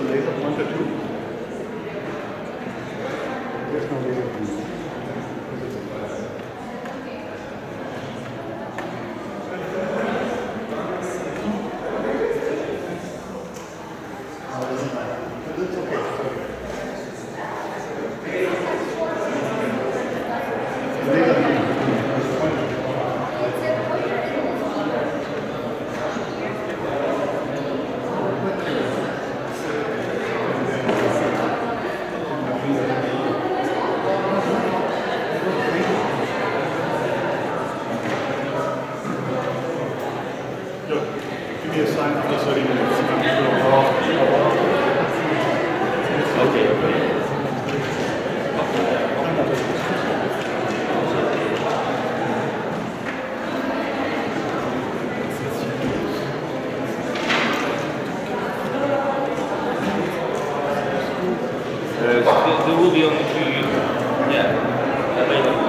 a laser pointer too? There's no laser pointer. Give me a sign after 30 minutes. Okay. There will be only two, available.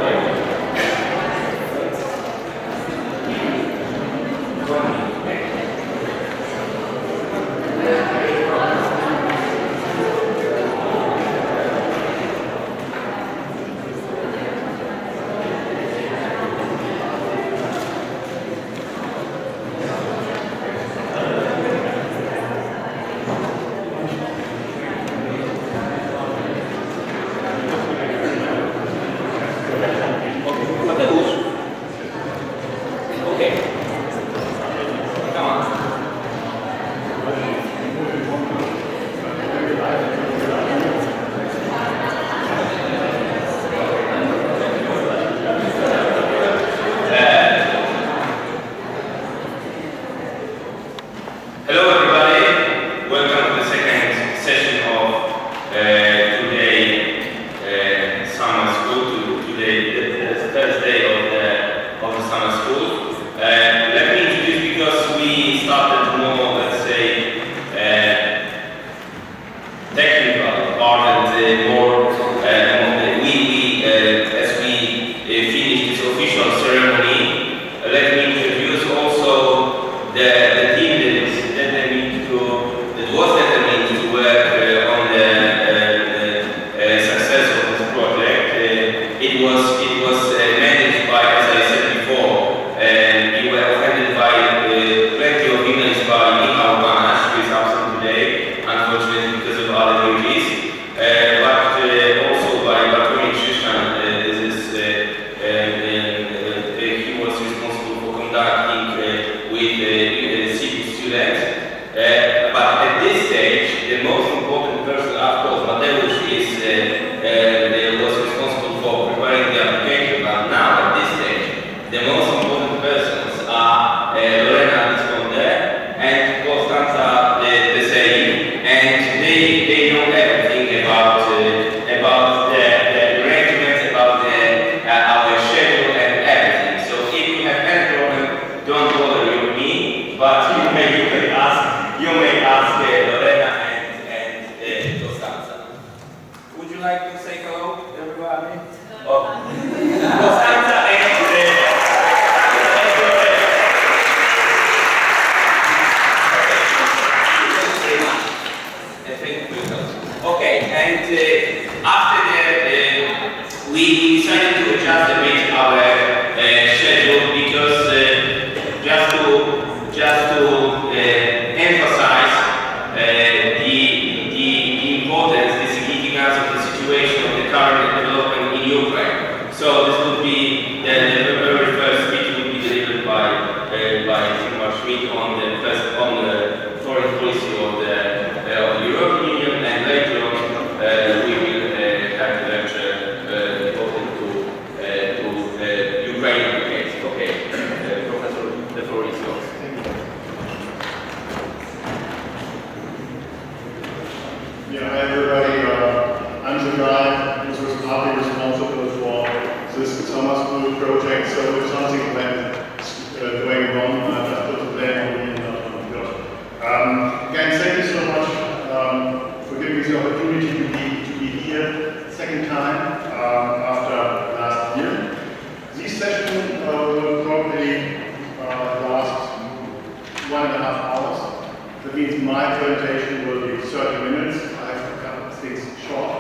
That means my presentation will be 30 minutes. I have to cut things short.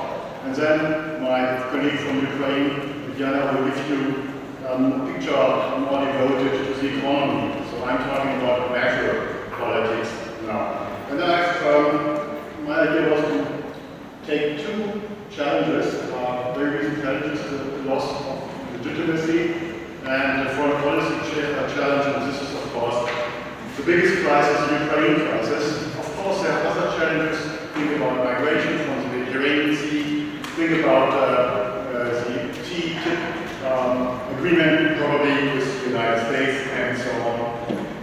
And then my colleague from Ukraine, Diana, will give you a picture more devoted to the economy. So I'm talking about macro politics now. And then my idea was to take two challenges, very recent challenges, the loss of legitimacy and the foreign policy challenge, and this is of course the biggest crisis, the Ukraine crisis. Of course there are other challenges. Think about migration from the Mediterranean Sea, think about the TTIP agreement probably with the United States, and so on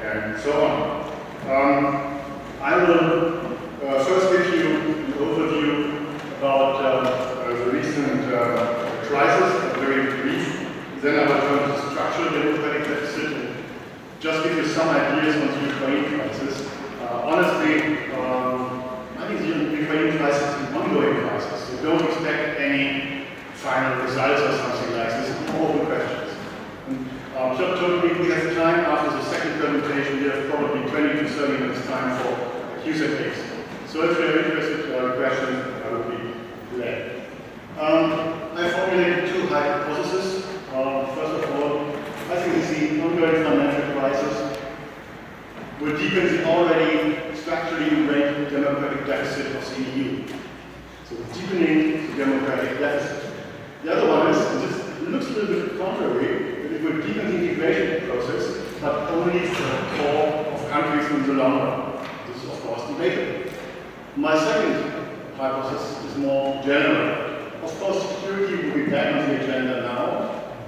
and so on. I will first give you an overview about the recent crisis, very brief. Then I will turn to structural democratic deficit and just give you some ideas on the Ukraine crisis. Honestly, I think the Ukraine crisis is an ongoing crisis, so don't expect any final results or something like this. It's all open questions. Totally, we have time after the second presentation. We have probably 20 to 30 minutes time for Q&As. So if you're interested in questions, I would be glad. I formulated two hypotheses. First of all, I think the ongoing financial crisis will deepen the already structurally ingrained democratic deficit of the EU. So deepening the democratic deficit. The other one is, and this looks a little bit contrary, that it will deepen the integration process, but only for the core of countries in the long run. This is of course debatable. My second hypothesis is more general. Of course, security will be back on the agenda now,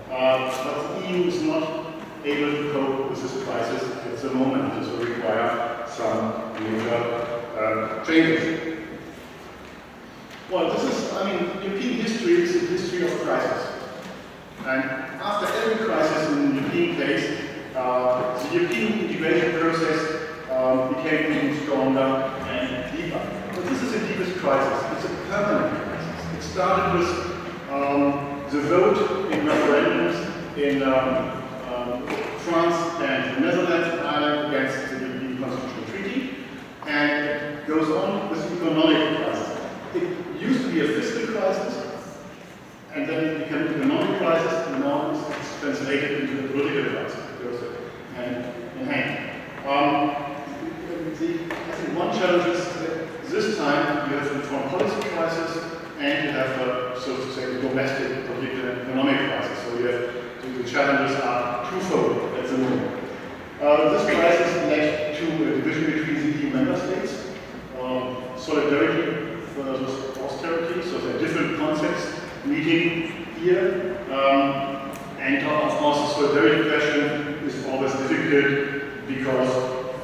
but the EU is not able to cope with this crisis at the moment. This will require some major changes. Well, this is, European history is a history of crisis. And after every crisis in the European case, the European integration process became even stronger and deeper. But this is the deepest crisis. It's a permanent crisis. It started with the vote in referendums in France and the Netherlands and Ireland against the European Constitutional Treaty, and it goes on with the economic crisis. It used to be a fiscal crisis, and then it became an economic crisis, and now it's translated into a political crisis. It goes hand in hand. I think one challenge is that this time you have a foreign policy crisis, and you have, so to say, a domestic political and economic crisis. So you have the challenges are twofold at the moment. This crisis led to a division between the EU member states, solidarity versus austerity, so there are different concepts meeting here. And of course, the solidarity question is always difficult because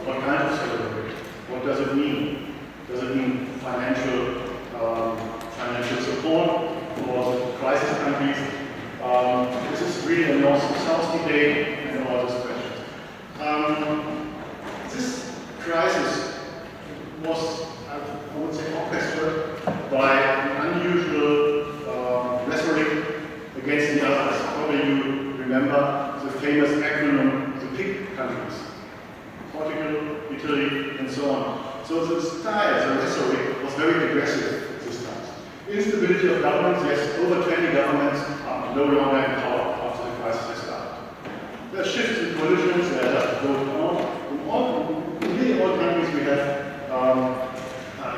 what kind of solidarity? What does it mean? Does it mean financial support for the crisis countries? This is really a north-south debate and all these questions. This crisis was, I would say, orchestrated by an unusual rhetoric against the others. Probably you remember the famous acronym, the PIG countries. Portugal, Italy, and so on. So the style, the rhetoric, was very aggressive this time. Instability of governments, yes, over 20 governments are no longer in power after the crisis has started. There are shifts in coalitions, there are just vote on. In nearly all countries we have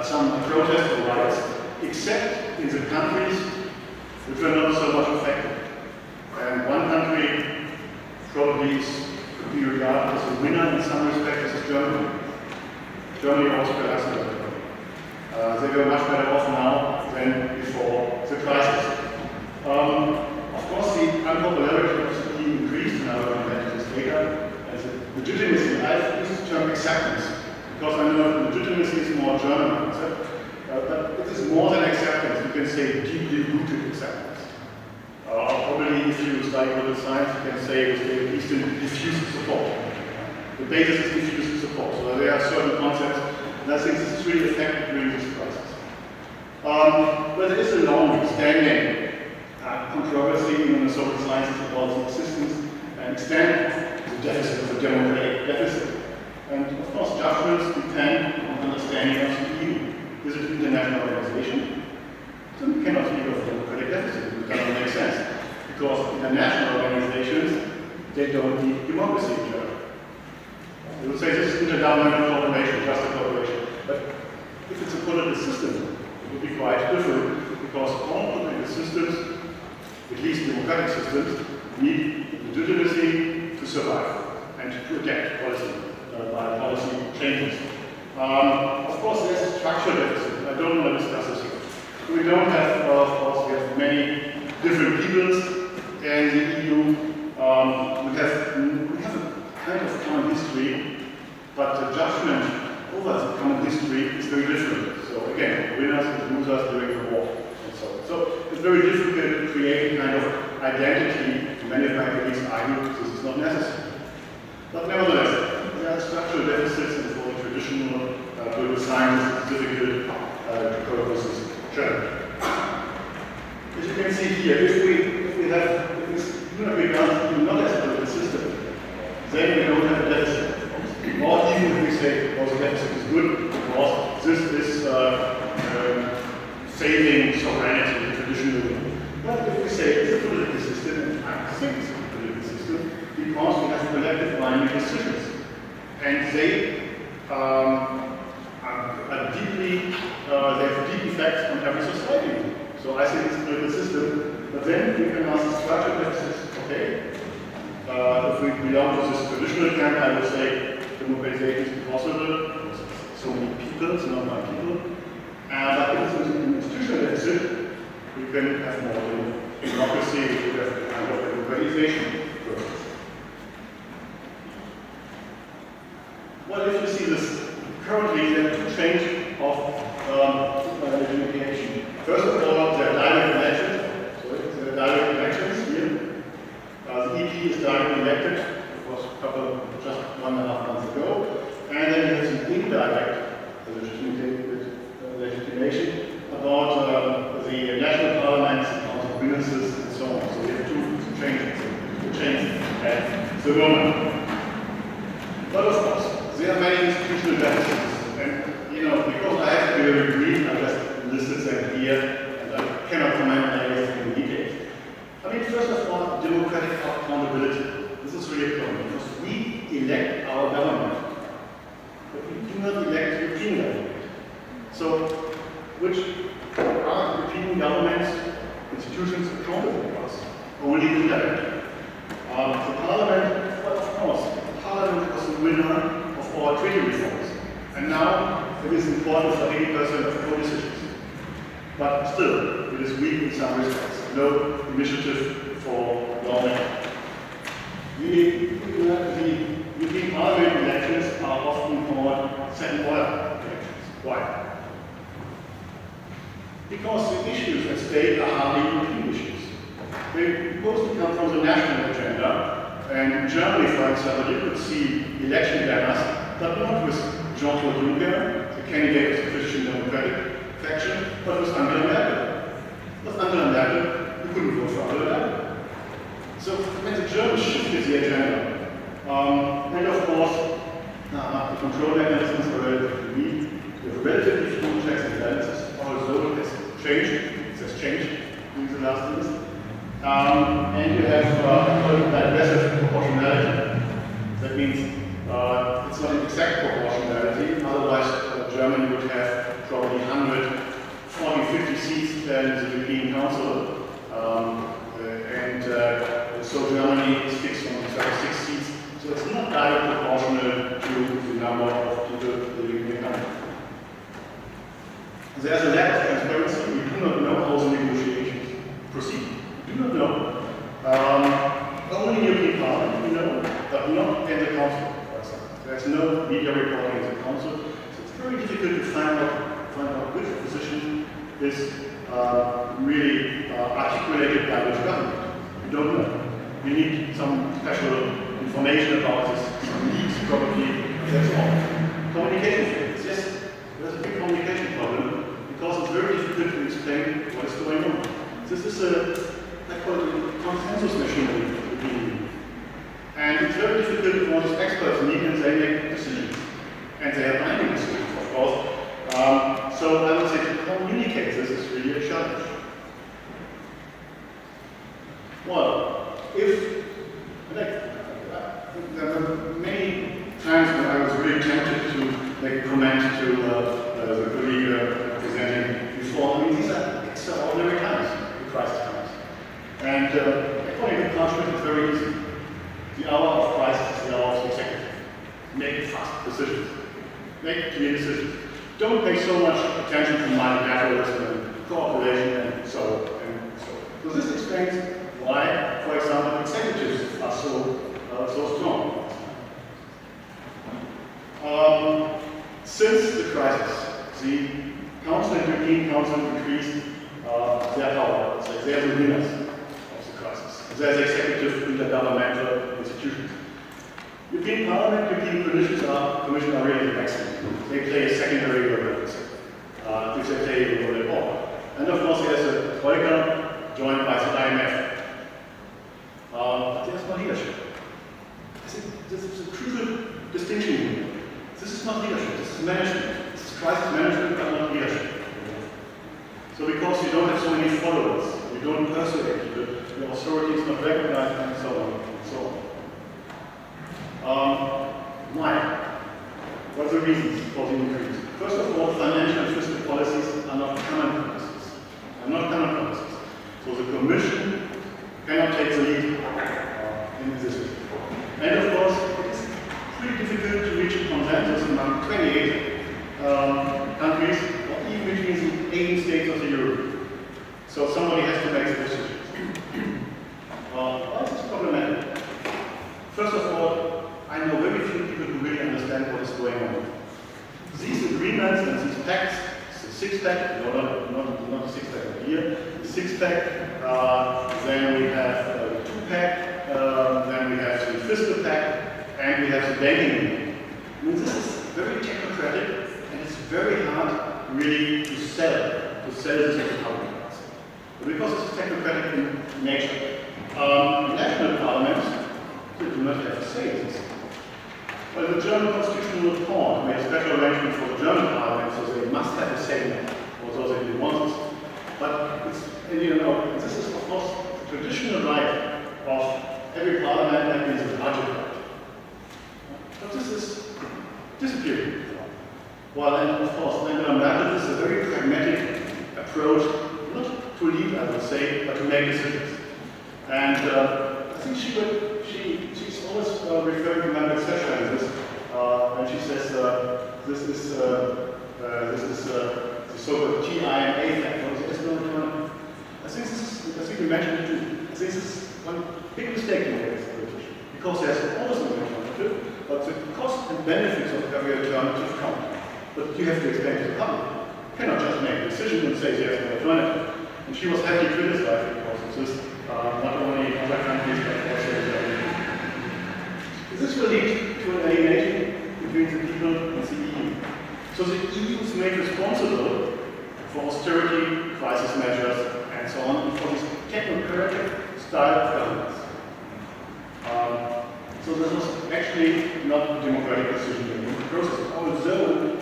some protest or riots, except in the countries which were not so much affected. And one country probably could be regarded as a winner in some respects, this is Germany. Germany, Austria, Iceland. They were much better off now than before the crisis. Of course, the unpopularity of the EU increased, and I will come back to this later. And the legitimacy, I use the term acceptance, because I know legitimacy is more German concept, but it is more than acceptance. You can say deeply rooted acceptance. Probably, if you study political science, you can say it's at least diffuse support. The basis is diffuse support. So there are certain concepts, and I think this is really effective during this crisis. But there is a long-standing controversy in the social sciences about the existence and extent of the deficit, of the democratic deficit. And of course, judgments depend on understanding of the EU. Is it international organization, then we cannot speak of democratic deficit. It doesn't make sense. Because international organizations, they don't need democracy in Germany. You would say this is intergovernmental cooperation, just a cooperation. But if it's a political system, it would be quite different, because all political systems, at least democratic systems, need legitimacy to survive and to adapt policy by policy changes. Of course, there's a structural deficit. I don't want to discuss this here. We don't have, of course, we have many different peoples in the EU. We have a kind of common history, but the judgment over the common history is very different. So again, winners and losers during the war and so on. So it's very difficult to create a kind of identity. Many of my colleagues argue this is not necessary. But nevertheless, there are structural deficits, and for the traditional political science, it's difficult to cope with this challenge. As you can see here, if we do not regard EU not as a political system, then we don't have a deficit. Or even if we say, oh, the deficit is good, because this is saving sovereignty in the traditional way. But if we say it's a political system, and I think it's a political system, because we have collective binding decisions. And they are deeply, they have deep effects on every society. So I think it's a political system. But then we can ask the structural deficits, okay? If we belong to this traditional camp, I would say democratization is impossible. So many people, so not my people. But if it's an institutional deficit, we can have more democracy, we could have a kind of democratization process. Well, if you see this, currently there are two changes of education. First of all, there are direct elections. So there are direct elections here. The EP is directly elected. It was just 1.5 months ago. And then you have some indirect legitimation about the national parliaments and council of ministers and so on. So we have two changes at the moment. But of course, there are many institutional deficits. And because I have to be very brief, I just listed them here, and I cannot comment on everything in detail. I mean, first of all, democratic accountability. This is really important because we elect our government, but we do not elect European government. So, which are European governments, institutions accountable to us? Only indirectly. The Parliament, well, of course, Parliament was the winner of our treaty reforms, and now it is important for 80% of co-decisions. But still, it is weak in some respects. No initiative for lawmaking. The European Parliament elections are often called second-order elections. Why? Because the issues at stake are hardly European issues. They mostly come from the national agenda. And in Germany, for example, you could see election banners, but not with Jean-Claude Juncker, the candidate of the Christian Democratic faction, but with Angela Merkel. With Angela Merkel, you couldn't vote for Angela Merkel. So when the Germans shifted the agenda, and of course, the control mechanisms are relatively weak. You have relatively few checks and balances, although it has changed. It has changed in the last years. And you have digressive proportionality. That means it's not an exact proportionality, otherwise Germany would have probably 140, 50 seats in the European Council. So Germany is fixed on 36 seats. So it's not directly proportional to the number of people living in the country. There's a lack of transparency. We do not know how the negotiations proceed. We do not know. Only European Parliament we know, but not in the Council, for example. There's no media reporting in the Council, so it's very difficult to find out which position is really articulated by which government. We don't know. We need some special information about this, some leaks probably, that's all. Communication failures, yes, there's a big communication problem because it's very difficult to explain what is going on. This is I call it a consensus machinery. And it's very difficult for those experts meet and they make decisions. And they are binding decisions, of course. So I would say to really a challenge. Well, if, there were many times when I was really tempted to make a comment to the colleague presenting before. I mean, these are extraordinary times, the crisis times. And according to Cartwright, it's very easy. The hour of crisis is the hour of the executive. Make fast decisions. Make clear decisions. Don't pay so much attention to multilateralism and cooperation and so on. So this explains why, for example, executives are so strong. Since the crisis, the Council and European Council increased their power. So they're the winners of the crisis. They're the executive intergovernmental institutions. European Parliament, European Commission are really excellent. They play a secondary role, which they play a role at all. And of course, there's a Troika joined by the IMF. But there's no leadership. I think this is a crucial distinction here. This is not leadership, this is management. This is crisis management, but not leadership. So because you don't have so many followers, you don't persuade people, the authority is not recognized, and so on and so on. Why? What are the reasons for the increase? First of all, financial and fiscal policies are not common policies. So the Commission cannot take the lead in this. And of course, it is pretty difficult to reach a consensus among 28 countries, or even between the 18 states of the Euro. So somebody has to make the decision. Why is this problematic? First of all, I know very few people who really understand what is going on. These agreements and these pacts, the six-pack, not the six-pack of the year, the six-pack, then we have the two-pack, then we have the fiscal pact, and we have the banking union. I mean, this is very technocratic, and it's very hard really to sell this as a public policy. Because it's technocratic in nature. National parliaments do not have a say in this. Well, the German Constitutional Court made a special arrangement for the German parliament, so they must have a say now, although they didn't want it. But it's, this is of course the traditional right of every parliament, that means the budget right. But this is disappearing. Well, and of course, Angela Merkel is a very pragmatic approach, not to lead, I would say, but to make decisions. And I think she's always referring to Margaret Thatcher in this, and she says this is the so-called TIMA factor. I think you mentioned it too. I think this is one big mistake in this politician, because there's always an alternative, but the cost and benefits of every alternative count. But you have to explain to the public. You cannot just make a decision and say there's no alternative. And she was heavily criticized because of this, not only in other countries, but also in Germany. This will lead to an alienation between the people and the EU. So the EU is made responsible for austerity, crisis measures, and so on, for this technocratic style of governance. So this was actually not a democratic decision-making process, although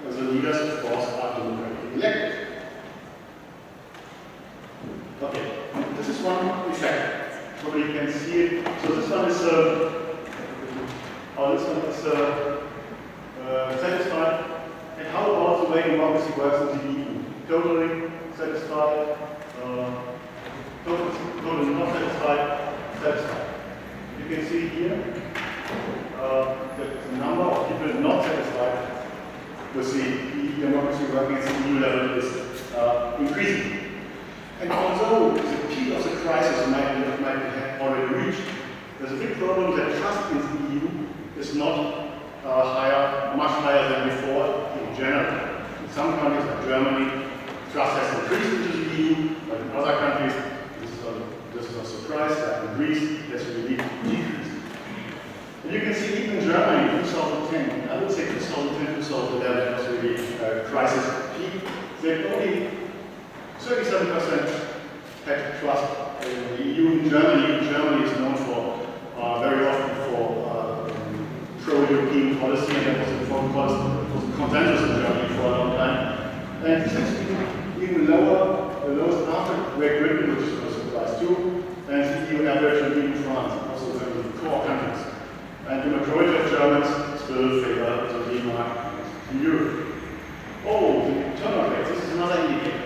the leaders, of course, are democratically elected. Okay, this is one effect. Probably you can see it. So this one is satisfied. And how about the way democracy works in the EU? Totally satisfied, totally not satisfied, satisfied. You can see here that the number of people not satisfied with the EU democracy working at the EU level is increasing. And although the peak of the crisis might be already reached, there's a big problem that trust in the EU is not much higher than before in general. In some countries like Germany, trust has increased into the EU, but in other countries, this is a surprise, like in Greece, there's really decreased. And you can see even in Germany in 2010, I would say 2010, 2011 was really crisis peak. They only 37% had trust in the EU. In Germany is known for very often for pro-European policy, and that was the consensus in Germany for a long time. And this has been even lower, the lowest after Great Britain, which is no surprise too, and the EU average, and even France, also the core countries. And the majority of Germans still favor the D-mark in Europe. Oh, the turnout rates, this is another indicator.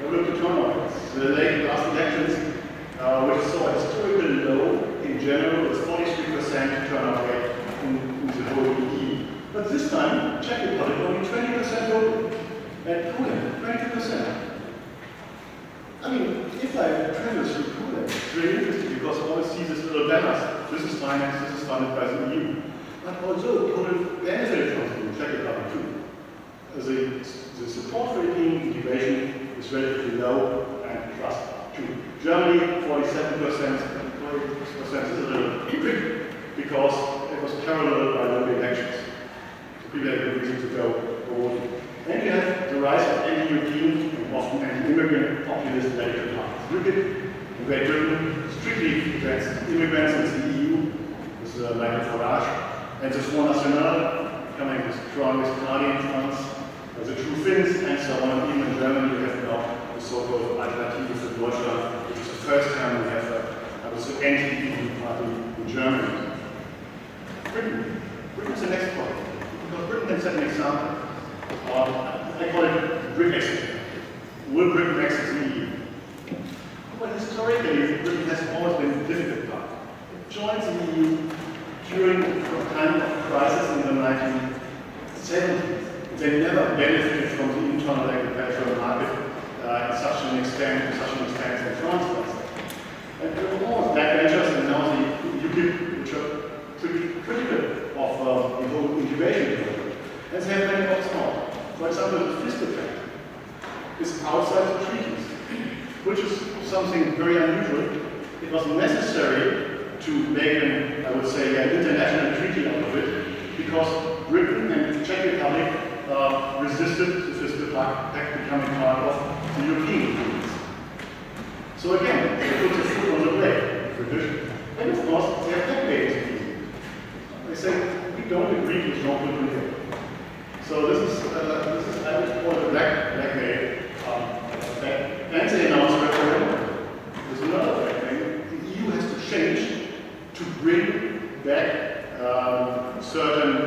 Look at the turnout rates. The last elections, which saw a historically low in general, it's 43% turnout rate in the whole EU. But this time, Czech Republic only 20% voted. And Poland, 20%. I mean, if I travel through Poland, it's really interesting because I always see this little banners. This is financed, this is funded by the EU. But also, Poland benefited from the Czech Republic too. The support for European integration is relatively low and plus too. Germany, 47%, 46% is a little quick because it was paralleled by local elections. So people had a good reason to go vote. Then you have the rise of anti-European and often anti-immigrant populist radical parties. Look at Great Britain, strictly against immigrants into the EU, with Michael Farage, and the Front National, becoming the strongest party in France, the True Finns, and so on. Even in Germany, you have now the so-called Alternative für Deutschland, which is the first time we have an anti-EU party in Germany. Britain. Britain is the next point. Because Britain can set an example. I call it Brit exit. Will Britain exit the EU? But historically, Britain has always been a difficult part. It joined the EU during a time of crisis in the 1970s. They never benefited from the internal agricultural market in such an extent as France does. And there were always backbenchers, and now the UKIP, which are pretty critical of the whole integration program. And they have many opts out. For example, the fiscal pact is outside the treaties, which is something very unusual. It was necessary to make an, I would say, an international treaty out of it, because Britain and the Czech Republic resisted the fiscal pact becoming part of the European Union. So again, they put the foot on the brake, tradition. And of course, they have backdated. They say, we don't agree with Jean-Claude Juncker. So this is I would call it a blackmail. And they announced referendum. There's another blackmail. The EU has to change to bring back certain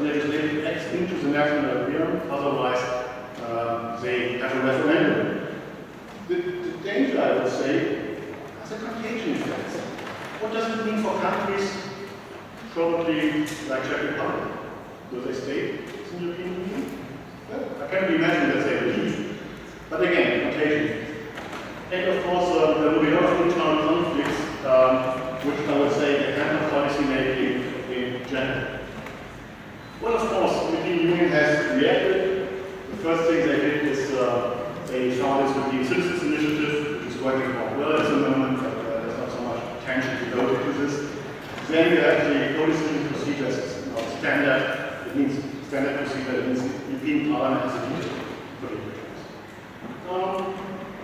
legislative acts into the national arena. Otherwise, they have a referendum. The danger, I would say, has a contagion effect. What does it mean for countries? Probably like Czech Republic. Do they stay in the European Union? Well, I can't imagine that they will leave. But again, contagion. And of course, there will be a lot of internal conflicts, which I would say the kind of policy making in general. Well, of course, the European Union has reacted. The first thing they did is they found this European Citizens Initiative, which is working quite well at the moment, but there's not so much attention devoted to this. Then you have the co-decision procedure as standard. It means standard procedure. It means the European Parliament has a veto for the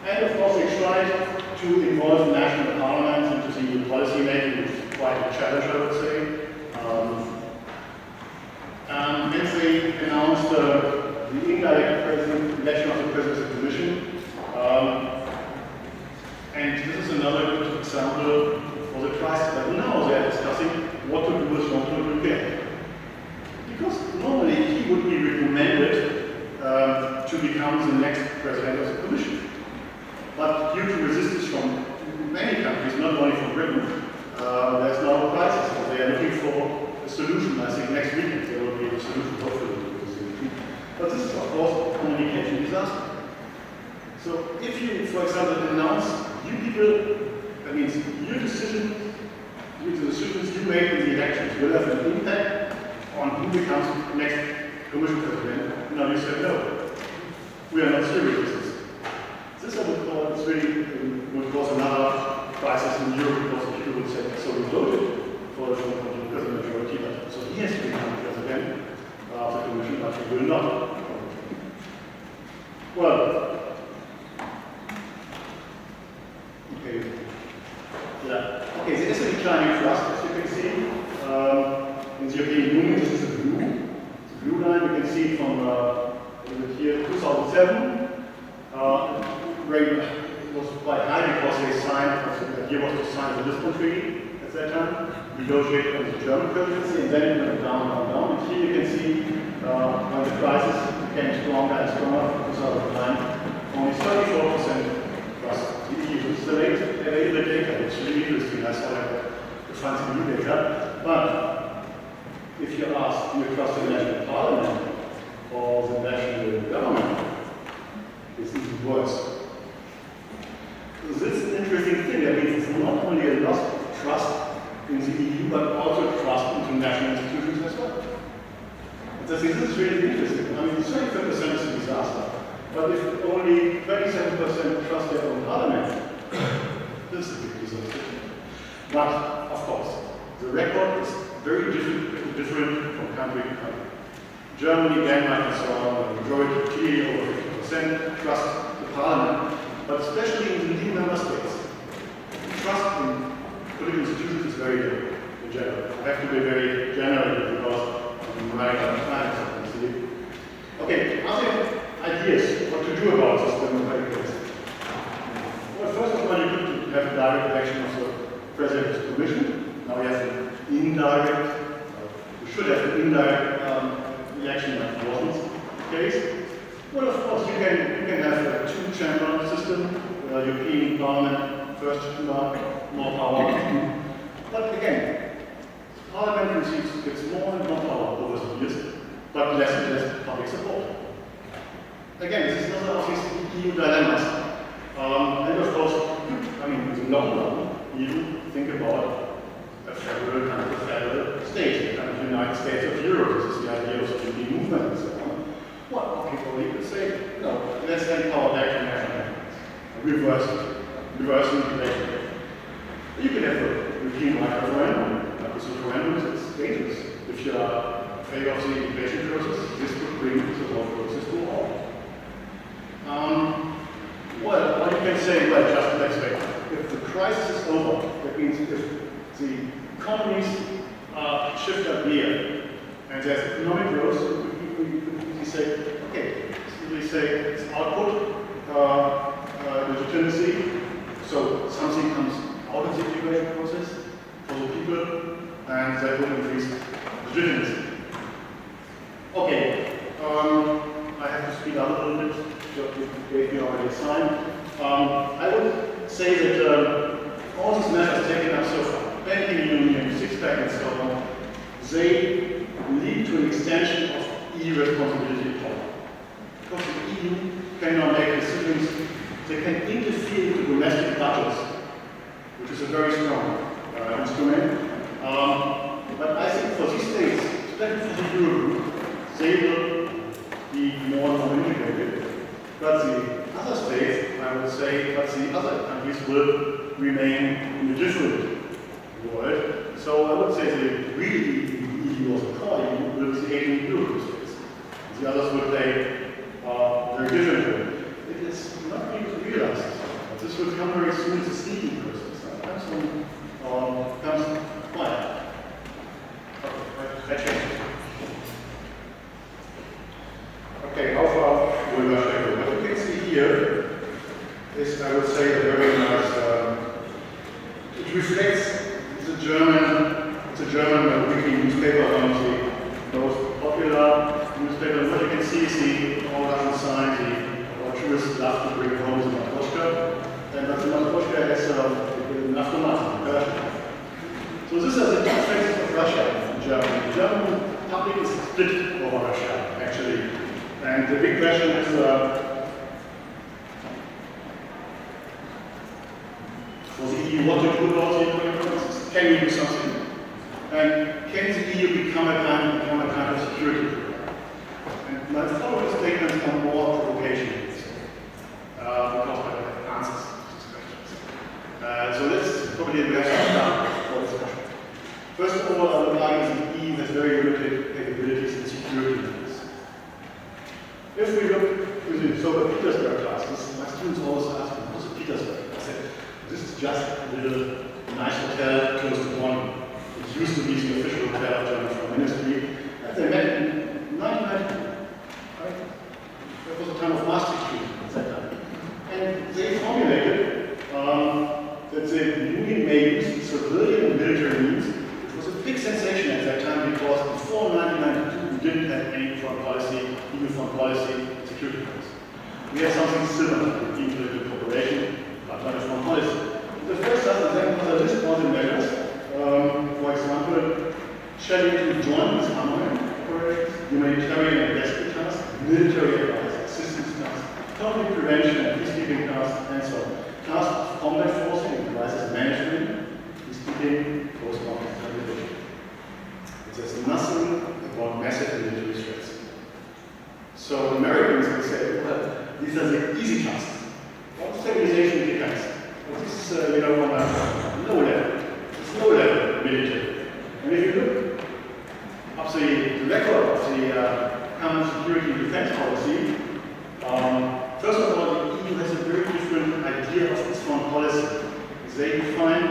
and of course, they tried to involve national parliaments into the EU policy making, which is quite a challenge, I would say. And then they announced the indirect election of the President of the Commission. And this is another good example for the crisis. But now they are discussing what to do with Jean-Claude Juncker. Because normally he would be recommended to become the next President of the Commission. But due to resistance from many countries, not only from Britain, there's now a crisis. So they are looking for a solution. I think next week there will be a solution, hopefully. But this is, of course, a communication disaster. So if you, for example, announce you people, that means your decisions you make in the elections will have an impact on who becomes the next Commission President. Now you said no. We are not serious with this. This I would call, it's really would cause another crisis in Europe because people would say, so we voted for the president majority, but so he has to become president of the Commission, but he will not. Well, okay. Yeah. Okay, there is a declining trust, as you can see. In the European Union, this is the blue line. You can see from here 2007. Rate was quite high because they signed, the idea was to sign the Lisbon Treaty at that time, negotiate on the German presidency, and then it went down, down, down. And here you can see when the crisis became stronger and stronger in 2009, only 34% trust the EU. This is the latest available data. It's really interesting. I saw the fancy new data. But if you ask, do you trust the national parliament or the national government, it's even worse. So this is an interesting thing. That means it's not only a loss of trust in the EU, but also trust into national institutions as well. And I think this is really interesting. I mean, 35% is a disaster. But if only 27% trust their own parliament, this is a big disaster. But, of course, the record is very different from country to country. Germany, Denmark, and so on, the majority, clearly over 50%, trust the parliament. But especially in the new member states, trust in political institutions is very low in general. I have to be very general because I'm right on time, obviously. Okay, are there ideas what to do about this democratic crisis? Well, first of all, you could have a direct election of the President's Commission. Now we have an indirect, we should have an indirect election like it wasn't the case. Well, of course, you can have a two-chamber system, European Parliament, first chamber, more power. But again, Parliament gets more and more power over the years, but less and less public support. Again, this is another of these EU dilemmas. And of course, I mean, in the long run, you think about a federal kind of federal state, kind of United States of Europe. This is the idea of the European movement and so on. Well, people you could say, no, let's hand power back to national governments. Reverse integration. You could have a European referendum. This referendum is dangerous. If you are in favor of the integration process, this could bring the whole process to a halt. Well, what you can say, well, just the next way. If the crisis is over, that means if the economies shift up gear and there's economic growth, we say, okay, we say it's output, legitimacy, so something comes out of the integration process for the people, and that will increase legitimacy. Okay, I have to speed up a little bit, you gave me already a sign. I would say that all these measures taken up so far, banking union, six-pack and so on, they lead to an extension of EU responsibility power. Because the EU cannot make decisions, they can interfere with domestic budgets, which is a very strong instrument. But I think for these states, especially for the Eurogroup, they will be more and more integrated. But the other states, I would say, but the other countries will remain in a different world. So I would say the really EU or the core EU will be the 18 Eurogroup states. The others will play very differently. It is not being realized. This will come very soon as a sneaking process. Comes quiet. Okay, how far will Russia go? What you can see here is, I would say, a very nice. It reflects the German weekly newspaper, one of the most popular newspapers. What you can see is the all-Russian sign, the tourists love to bring home the matryoshka, and the matryoshka has an aftermath. So these are the two faces of Russia in Germany. The German public is split over Russia, actually. And the big question is, for the EU, what to do about the economic crisis? Can we do something? And can the EU become a kind of security program? And my following statements are more provocation, because I don't have answers to these questions. So let's probably start for this question. First of all, I would argue that the EU has very limited capabilities in security matters. If we look with the so-called Petersburg classes, my students always ask me, what's a Petersburg? I said, this is just a little nice hotel close to Bonn. It used to be the official hotel of German Foreign Ministry. And they met in 1992. Right? foreign policy, EU foreign policy, security policy. We have something similar in political cooperation, but not a foreign policy. The first does then a list all the measures. For example, shall you join this armament operations, humanitarian and rescue tasks, military advice, assistance tasks, conflict prevention and peacekeeping tasks, and so on. Tasks of combat forcing and crisis management, peacekeeping, post-conflict stabilization. It says nothing about massive military threats. So Americans will say, well, these are the easy tasks. What stabilization defense? Well, this is, on a low level. It's low level military. And if you look up the record of the common security and defense policy, first of all, the EU has a very different idea of its foreign policy. They define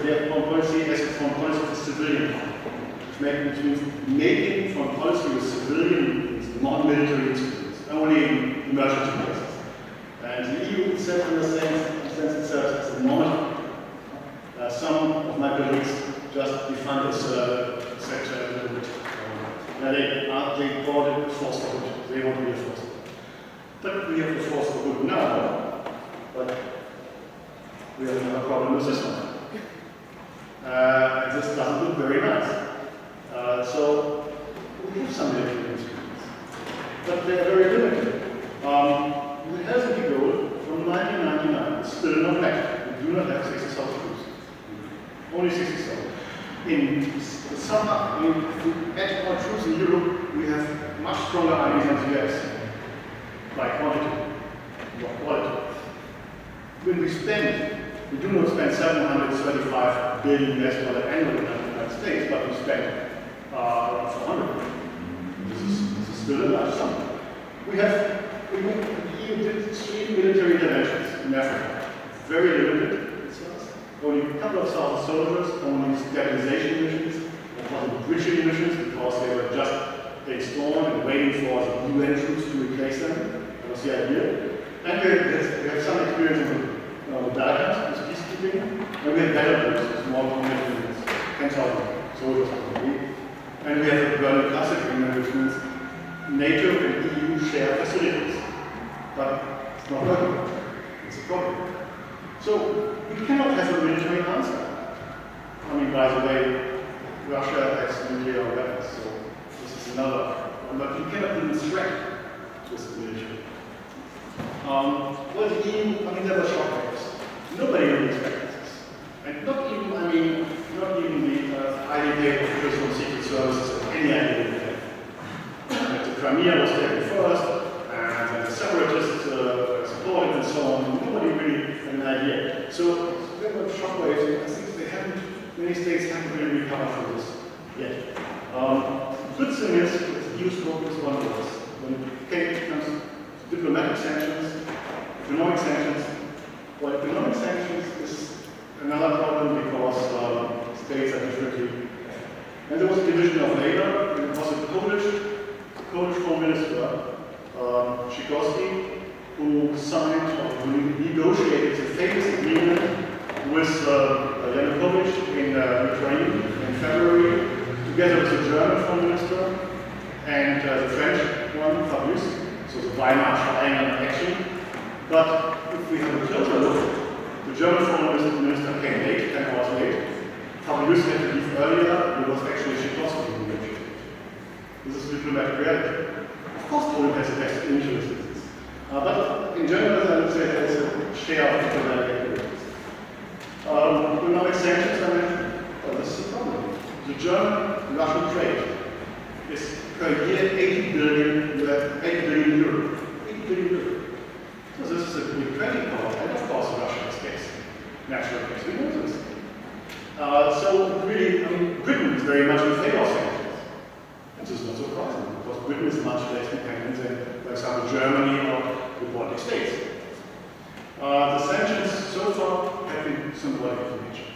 their foreign policy as a foreign policy for civilian power, which means making foreign policy with civilian, non-military instruments, only in emergency cases. And the EU itself understands itself as a normative. Some of my colleagues just define this sector a little bit. They call it force for good. They want to be a force for good. But we have the force for good now, but we have another problem with this one. And this doesn't look very nice. So we have some military instruments, but they are very limited. The Helsinki goal from 1999 is still not met. We do not have 60,000 troops. Only 60,000. In the summer, if we add more troops in Europe, we have much stronger armies than the US, by quantity, not quality. When we do not spend $735 billion annually in the United States, but we spend around 400 billion. This is still a large sum. The EU did 3 military interventions in Africa. Very limited. Only a couple of thousand soldiers, only stabilization missions, and bridging missions because they were just installed and waiting for the UN troops to replace them. That was the idea. And we have some experience in the Balkans with peacekeeping, and we have Belarus with small communities, 10,000 soldiers. And we have the Berlin Plus agreement, which means NATO and EU share facilities. But it's not working. It's a problem. So we cannot have a military answer. I mean, by the way, Russia has nuclear weapons, so this is another one. But we cannot even threat this military. Well, the EU, there were shockwaves. Nobody really expected this. And not even the highly paid officials from secret services had any idea of that. The Crimea was taken first, and then the separatists supported and so on. Nobody really had an idea. So there were shockwaves, and I think many states haven't really recovered from this yet. The good thing is that the EU scope is one of us. When it comes to diplomatic sanctions, economic sanctions, well, economic sanctions is another problem because states are differently. And there was a division of labor. It was a Polish foreign minister, Sikorski, who signed or who negotiated the famous agreement with Yanukovych in Ukraine in February, together with the German foreign minister and the French one, Fabius, so the Weimar Triangle in action. But if we have a closer look, the German foreign minister came late, 10 hours late. Fabius had to leave earlier, it was actually Sikorski who negotiated. This is diplomatic reality. Of course, Poland has a vested interest in this. But in general, I would say there is a share of diplomatic activities. Economic sanctions, I mentioned, well, this is a problem. The German-Russian trade is per year 80 billion euro. 80 billion euro. So this is a big trading power, and of course Russia is facing natural gas. We know this. So really, Britain is very much in favor of sanctions. And this is not surprising, because Britain is much less dependent than, for example, Germany or the Baltic States. The sanctions so far have been symbolic in nature.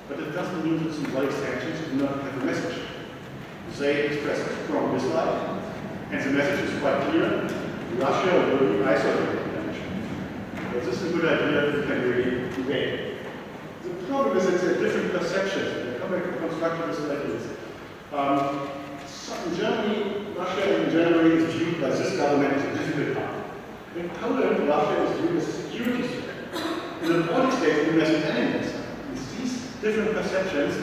But it doesn't mean that symbolic sanctions do not have a message. They express a strong dislike, and the message is quite clear. Russia will be isolated. But this is a good idea that we can really debate. The problem is that there are different perceptions, and I come back to constructivist ideas. So in Germany, Russia in January is viewed by this government as a difficult partner. In Poland, Russia is viewed as a security threat. In the Baltic states, even as an enemy. These different perceptions,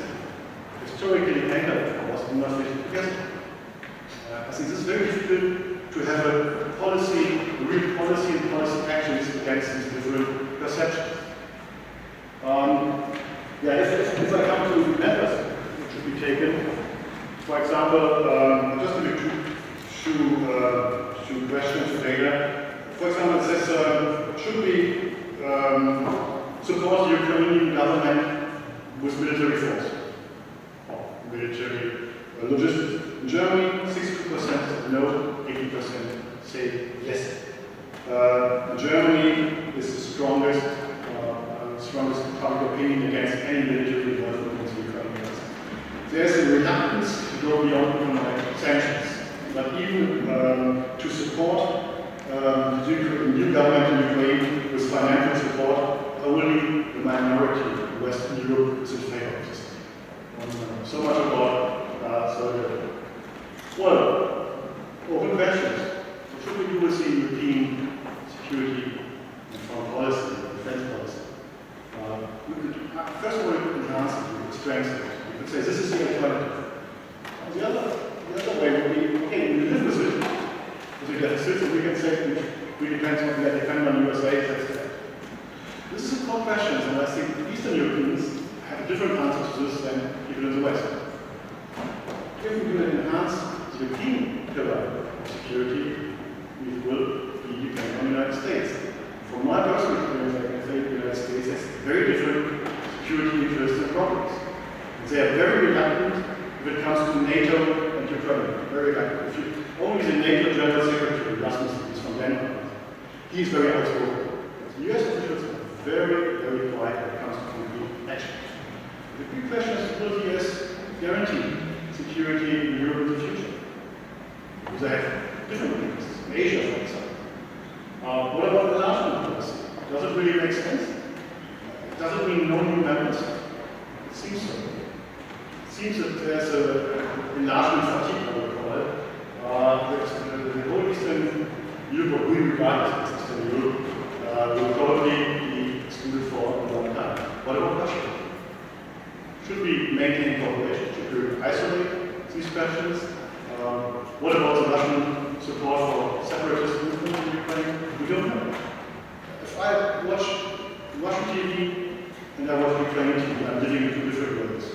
historically anchored, of course, do not fit together. I think this is very difficult to have a policy, real policy and policy actions against these different perceptions. If I come to measures that should be taken, for example, just give two questions later. For example, it says, should we support the Ukrainian government with military force? Or military logistics. In Germany, 62% say no, 80% say yes. Germany is the strongest public opinion against any military involvement in the Ukraine. There's a reluctance to go beyond economic sanctions, but even to support the new government in Ukraine with financial support, only the minority in Western Europe is in favor of this. So much about solidarity. Well, open questions. What should we do with the European security and foreign policy, defense policy? We could, first of all, enhance it, we could strengthen it. We could say this is the alternative. The other way would be, okay, we live with it. With the deficit, so we can say we depend on USA, that's that. This is a core question, and I think Eastern Europeans have a different answer to this than people in the West. If we will enhance the European pillar of security, we will be dependent on the United States. From my personal experience, I can say the United States has very different security interests and problems. And they are very reluctant if it comes to NATO and Ukraine. Very reluctant. Only the NATO General Secretary, Rasmussen, is from Denmark. He is very outspoken. The US officials are very, very quiet when it comes to concrete action. The big question is, will the US guarantee security in Europe in the future? Because they have different interests. In Asia, for example. What about enlargement policy? Does it really make sense? Does it mean no new members? It seems so. It seems that there's an enlargement fatigue, I would call it. The whole Eastern Europe, what we regard as Eastern Europe, will probably be excluded for a long time. What about Russia? Should we maintain cooperation? Should we isolate these questions? What about the Russian support for separatist movement in Ukraine? We don't know. If I watch Russian TV and I watch Ukrainian TV, I'm living in two different worlds.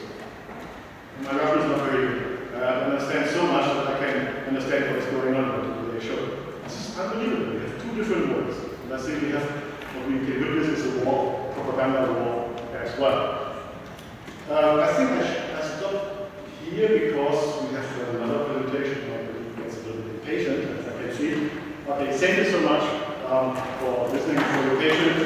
And my Russian is not very good. I understand so much that I can understand what's going on in the show. This is unbelievable. We have two different worlds. And I think we have what we can witness is a war, propaganda war as well. I think I stop here because we have another presentation. I believe it's a little bit patient, as I can see. Okay, thank you so much for listening, for your patience.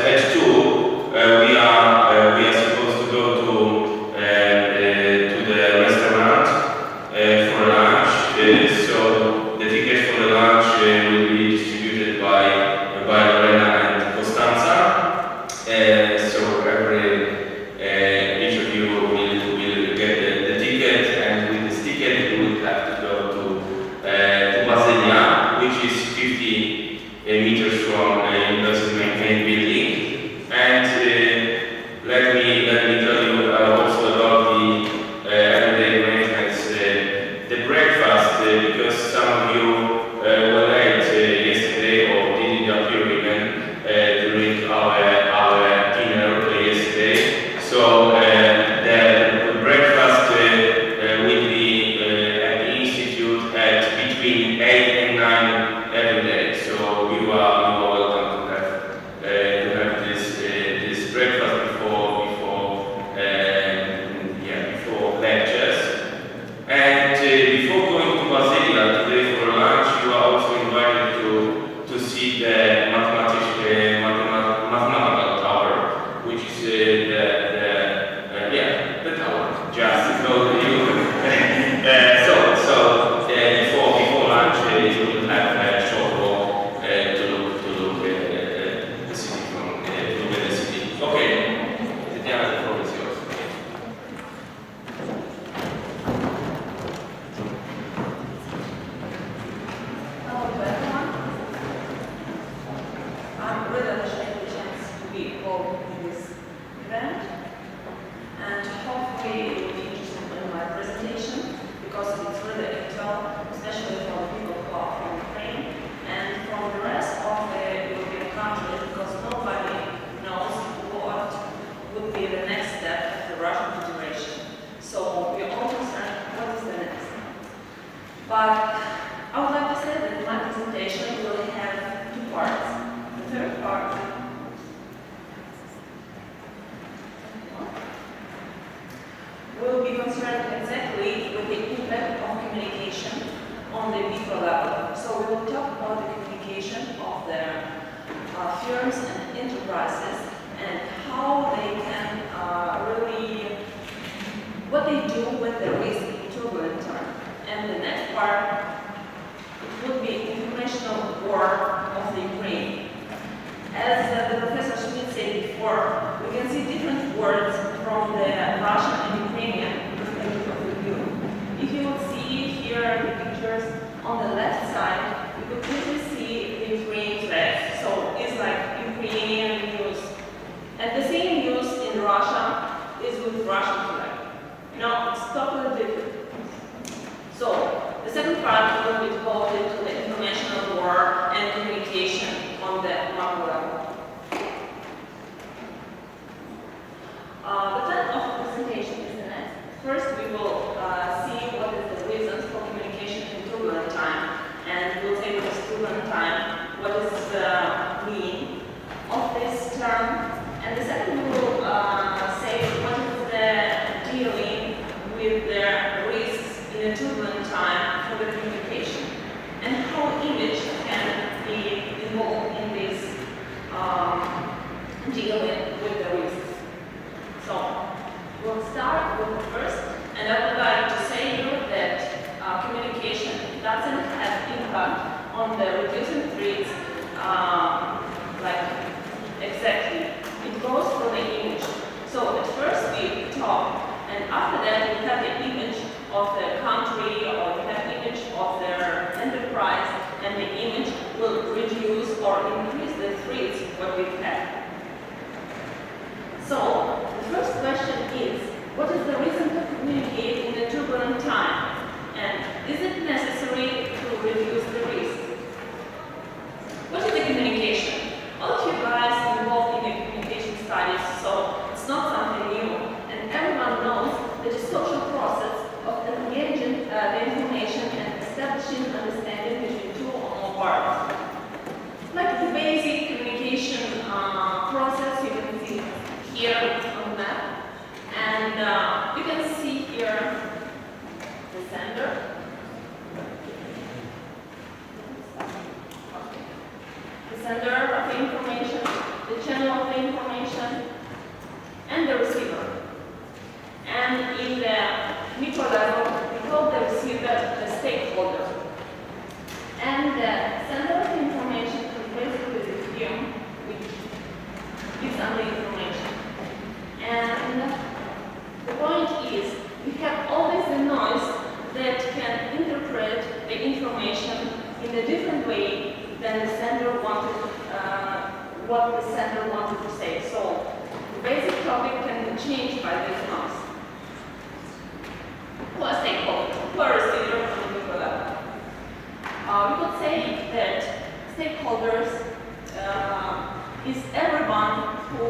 At 2, we are because it's really intel, especially for the people who are from Ukraine and from the rest of the European countries, because nobody knows what would be the next step of the Russian Federation. So we all concerned what is the next. But I would like to say that my presentation will have two parts. The third part will be concerned exactly with the impact of communication on the micro level. So we will talk about the communication of the firms and enterprises and how they can really, what they do with the risk in turbulent time. And the next part, it would be informational war of the Ukraine. As the Professor Schmidt said before, we can see different words from the Russian and Ukrainian perspective of view. If you would see here the pictures on the left side, you could clearly see the Ukrainian flag. So it's like Ukrainian news. And the same news in Russia is with Russian flag. You know, it's totally different. So the second part will be devoted to the informational war and communication on the macro level. The plan of the presentation is the next. First, we will see what is the reasons for communication in turbulent time, and we'll take this turbulent time, what is the meaning of this term, and the second we will say what is the dealing with the risks in a turbulent time for the communication, and how image can be involved in this dealing with the risks. So we'll start with the first, and I would like to say here that communication doesn't have impact on the reducing threats like exactly. It goes for the image. So at first we talk, and after that we have the image of the country or we have image of their enterprise, and the image will reduce or increase the threats what we have. So the first question is, what is the reason to communicate in a turbulent time? And is it necessary to reduce the risk? What is the communication? All of you guys involved in the communication studies, so it's not something new. And everyone knows that a social process of engaging the information and establishing understanding between two or more parties. Like the basic communication process, you can see here on the map. And you can see here the sender. The sender of the information, the channel of the information, and the receiver. And in the micro level, we call the receiver the stakeholder. And the sender of the information is basically the firm which gives them the information. And the point is, we have always the noise that can interpret the information in a different way than the sender wanted, what the sender wanted to say. So the basic topic can be changed by this noise. Who are stakeholders? Who are receivers from the micro level? We could say that stakeholders is everyone who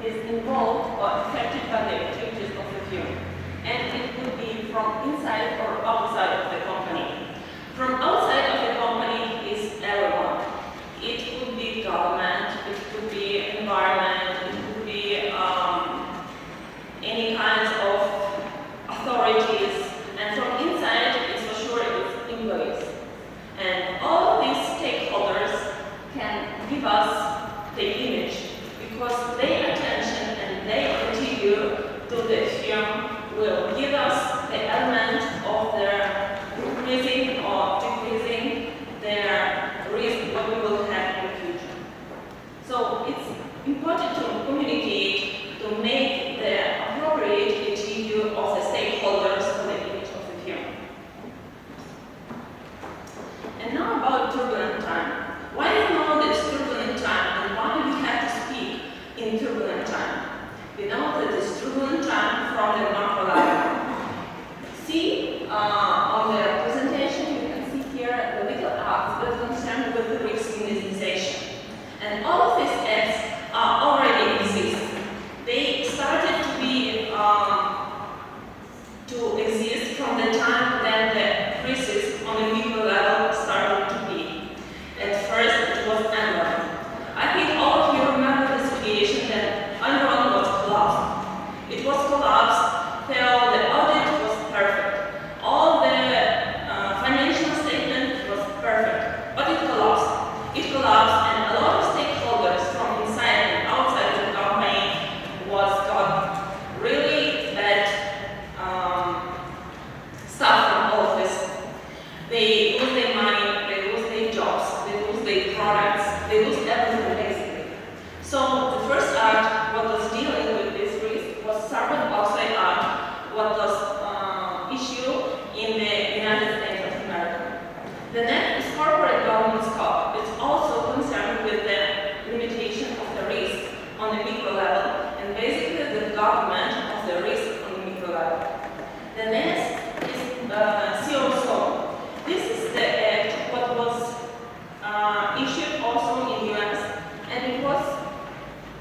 is involved or affected by the activities of the firm. And it could be from inside or outside of the company. From outside of the company is everyone. It could be government, it could be environment, it could be any kinds of authorities. And from inside, it's for sure it's employees. And all of these stakeholders can give us the image because their attention and their attitude to the firm will give us the element of their increasing or decreasing their risk what we will have in the future. So it's important to communicate to make the appropriate attitude of the stakeholders for the image of the firm. And now about turbulent time. Why do you know that it's turbulent time and why do we have to speak in turbulent time? We know that it's turbulent time from the macro level. The next is COSO. This is the act what was issued also in US, and it was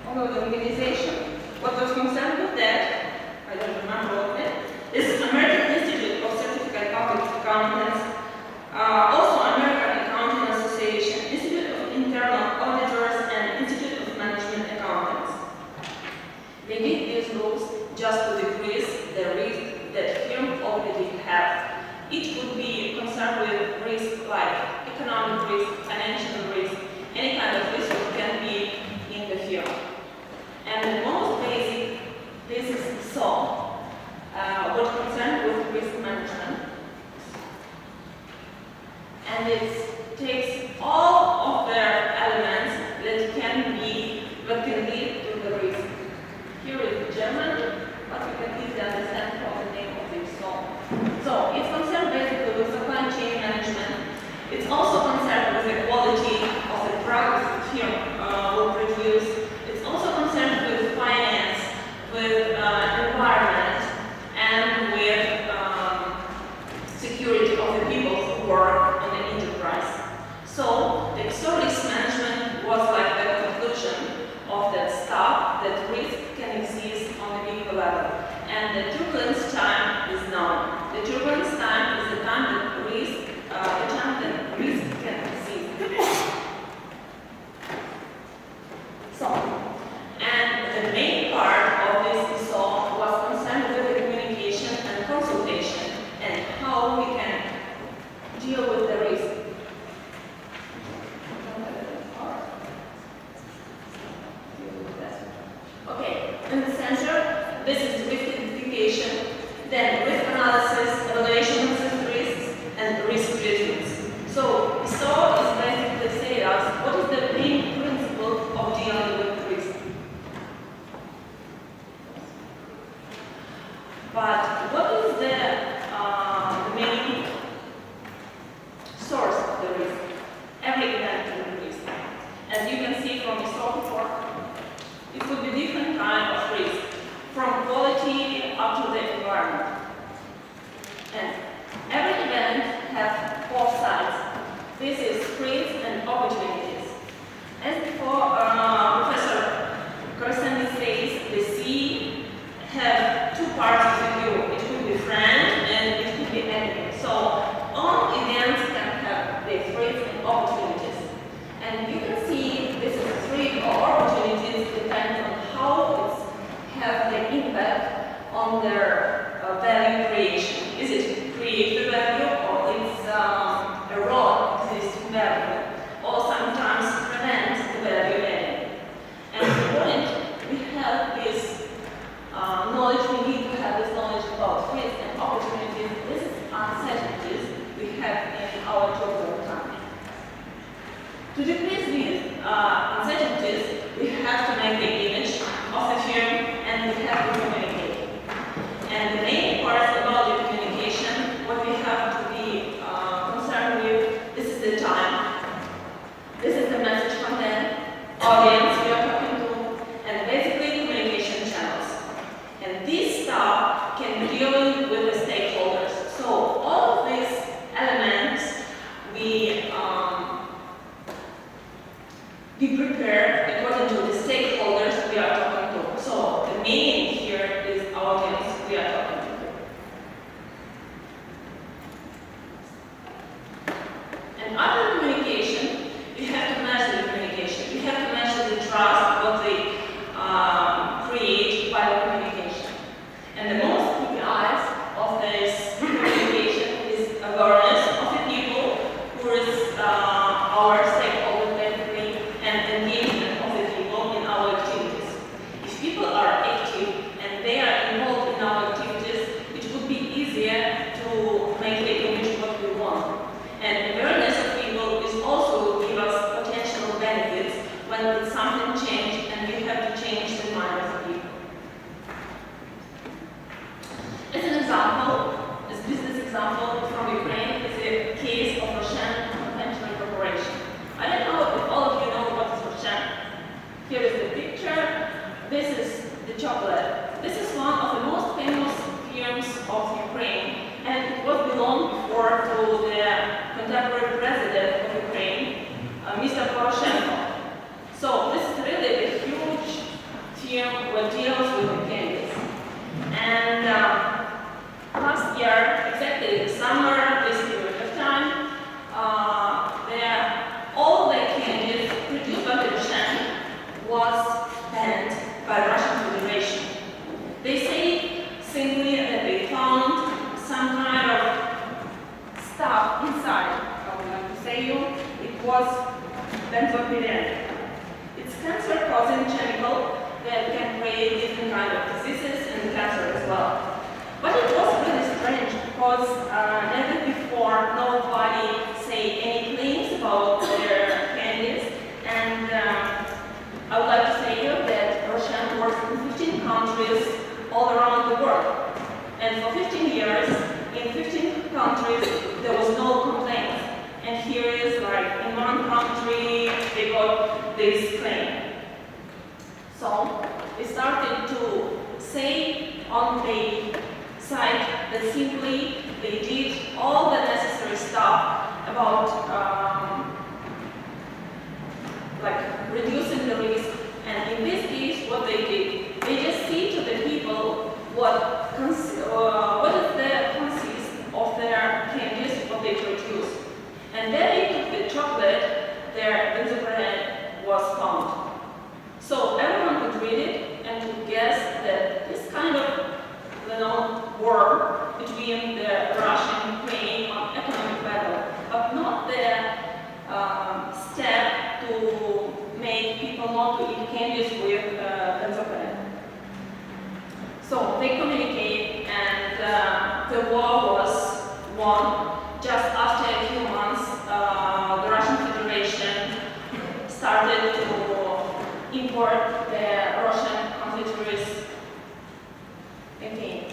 on the organization. What was concerned with that, I don't remember what it is, American Institute of Certificate Public Accountants, also American Accounting Association, Institute of Internal Auditors, and Institute of Management Accountants. They did these rules just to decrease the risk that firms already have. It could be concerned with risk like economic risk, financial risk, any kind of risk that can be in the firm. And the most basic, this is SOL, what concerned with risk management. And it takes all of their elements that can lead to the risk. Here is German, but you can easily understand what the name of this SOL. So it's concerned basically with supply chain management. It's also concerned with the quality of the products the firm will produce. It's also concerned with finance, with environment, and with security of the people who work on the enterprise. So the risk management was like the conclusion of that stuff that risk can exist on the vehicle level. And the turbulence time is known. The turbulence time is the time that risk can exist. So, and the main part of this SOL was concerned with the communication and consultation and how we can deal with the risk. Okay, in the center, this is risk identification, then risk analysis, evaluation of risks, and risk resilience. So, SOL is basically say us what is the main principle of dealing with risk. But what is the main source of the risk? Every event can be risk. As you can see from the SOL report, it could be different kind of risk, from quality up to the environment. And every event has both sides. This is threats and opportunities. As before, Professor Korsani says, the sea have two parts of the view. It could be friend and it could be enemy. So all events can have the threats and opportunities. And you can see this is a threat or opportunities depending on how it's have the impact on their value creation. Is it create the value or it's erode existing value, or sometimes prevent the value adding? And the point we have this knowledge, we need to have this knowledge about threats and opportunities. This is uncertainties we have in our turbulent time. To decrease these uncertainties, we have to make the image of the firm and we have to communicate. And the main part about the communication, what we have to be concerned with, this is the time, this is the message content, audience we are talking to, and basically communication channels. And this stuff can be dealing with the stakeholders. So all of these elements we prepare according to the stakeholders we are talking to. So the meaning here is audience we are talking to. And for 15 years, in 15 countries, there was no complaint. And here is like in one country, they got this claim. So they started to say on the site that simply they did all the necessary stuff about like reducing the risk. And in this case, what they did, they just see to the people what is the consist of their candies, what they produce. And then they took the chocolate, their benzocaine was found. So everyone could read it and could guess that this kind of war between the Russia and Ukraine on economic level, but not the step to make people not to eat candies with benzocaine. So they communicate, and the war was won. Just after a few months, the Russian Federation started to import the Russian confitures again.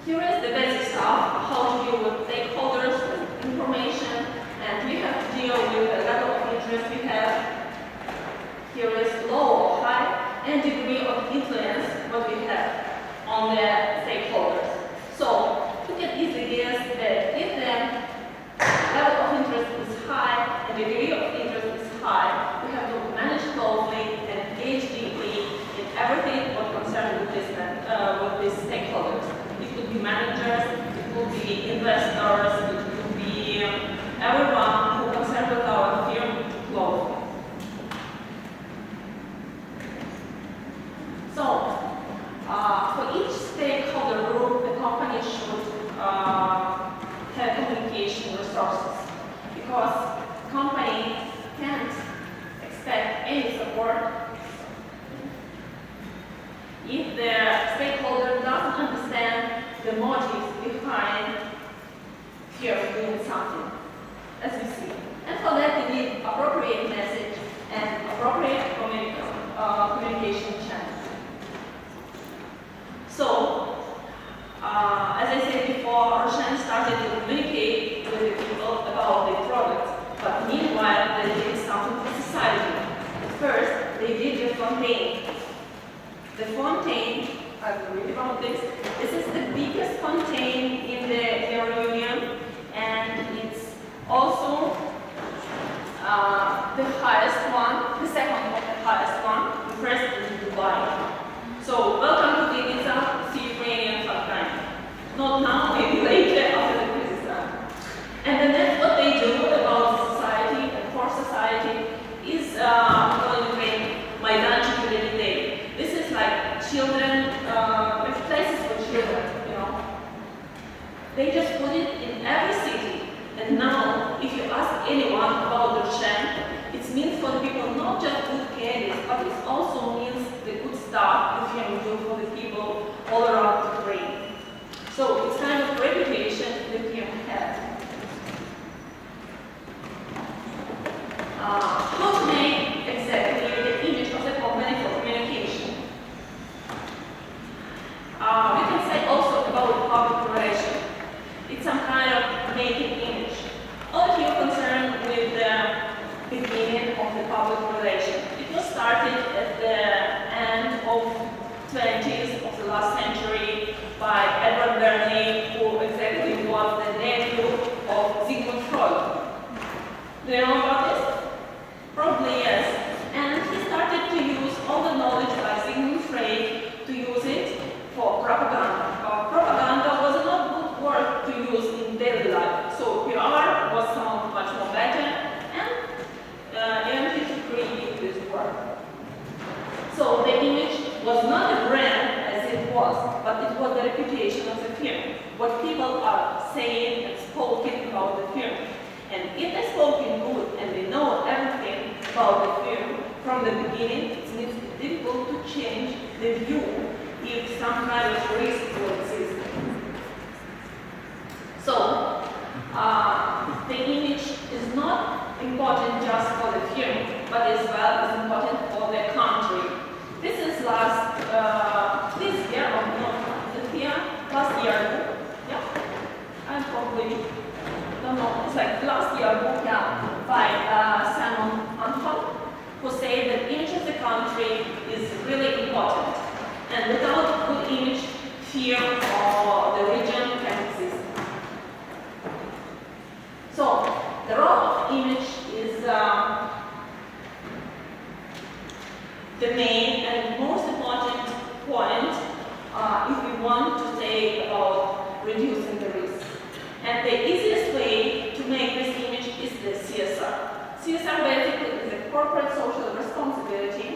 Here is the basic stuff, how to deal with stakeholders, with information, and we have to deal with the level of interest we have. Here is low or high, and degree of influence what we have on the stakeholders. So you can easily guess that if the level of interest is high and the degree of interest is high, we have to manage closely and engage deeply in everything what concerns with these stakeholders. It could be managers, it could be investors, it could be everyone who concerns with our firm closely. So, for each stakeholder group, the company should have communication resources, because company can't expect any support if the stakeholder doesn't understand the motives behind fear of doing something, as we see. And for that, we need appropriate message and appropriate communication channels. So, as I said before, Russians started to communicate with the people about the products, but meanwhile, they did something for society. First, they did the fontaine. The fontaine, I will read about this. This is the biggest fontaine in the Union, and it's also the highest one, the second of the highest one. The first is in Dubai. So, welcome to the Ukrainian fontaine. Not now, maybe later after the crisis. And the next, what they do about society and for society is going to make Maidanchik Day. This is like children, places for children, They just put it in every city. And now, if you ask anyone about the Shem, it means for the people not just good candies, but it also means the good stuff the firm do for the people all around Ukraine. So it's kind of reputation the firm has. How to make exactly the image of the company for communication? We can say also about public relations. It's some kind of making image. All of you concerned with the beginning of the public relations. It was started at the end of 20s of the last century by Edward Bernays, who exactly was the nephew of Sigmund Freud. Do you know about this? Probably yes. And he started to use all the knowledge by Sigmund Freud to use it for propaganda. Propaganda was not a good word to use in daily life, so PR was somehow much more better, and even he created this word. So the image was not a brand as it was, but it was the reputation of the firm. What people are saying and spoken about the firm. And if they spoke in good and they know everything about the firm from the beginning, it's difficult to change the view if some kind of risk will exist. So, the image is not important just for the firm, but as well as important for the country. This is this sphere or the region can exist. So the role of image is the main and most important point if we want to say about reducing the risk. And the easiest way to make this image is the CSR. CSR basically is a corporate social responsibility.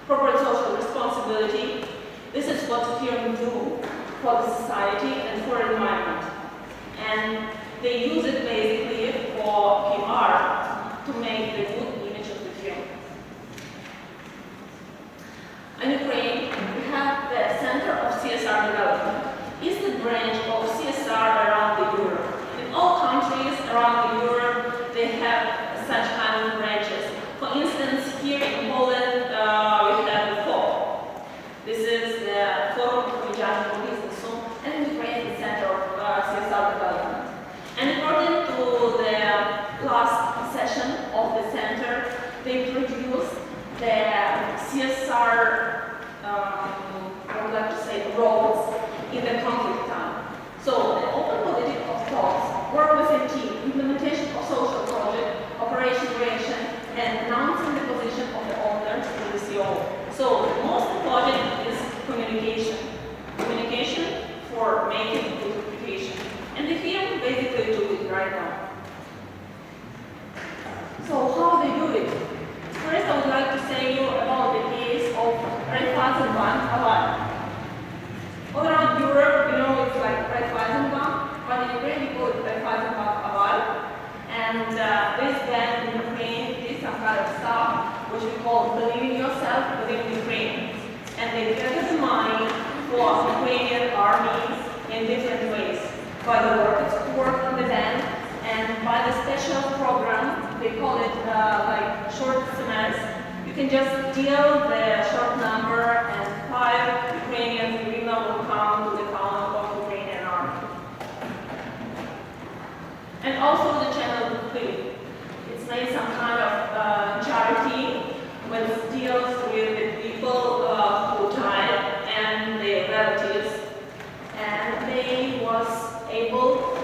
Corporate social responsibility. This is what firms do for the society and for the environment. And they use it basically for PR to make the good image of the firm. In Ukraine, we have the Center of CSR Development. It's the branch of CSR around the Europe. In all countries around the Europe, they have such kind of branches. For instance, here in Poland, we have the FOP. This is the Forum for Business, and in Ukraine, the Center of CSR Development. And according to the last session of the center, they produced the CSR, I would like to say, roles in the conflict time. So the open politic of thoughts, work with a team, implementation of social project, operation creation, and announcing the position of the owner to the CEO. So the most important is communication. Communication for making good application. And the firm basically do it right now. So how they do it? First, I would like to say you about the case of Raiffeisenbank Aval. All around Europe, you know, it's like Raiffeisenbank, but in Ukraine we call it Raiffeisenbank Aval. And this bank in Ukraine did some kind of stuff which we call believe in yourself, believe in Ukraine. And they gathered the money for Ukrainian armies in different ways. By the workers who work on the bank, and by the special program, they call it like short SMS. You can just deal the short number and 5 Ukrainian hryvnia will come to the account of Ukrainian army. And also the channel Click. It's made some kind of charity which deals with the people who died and their relatives. And they was able to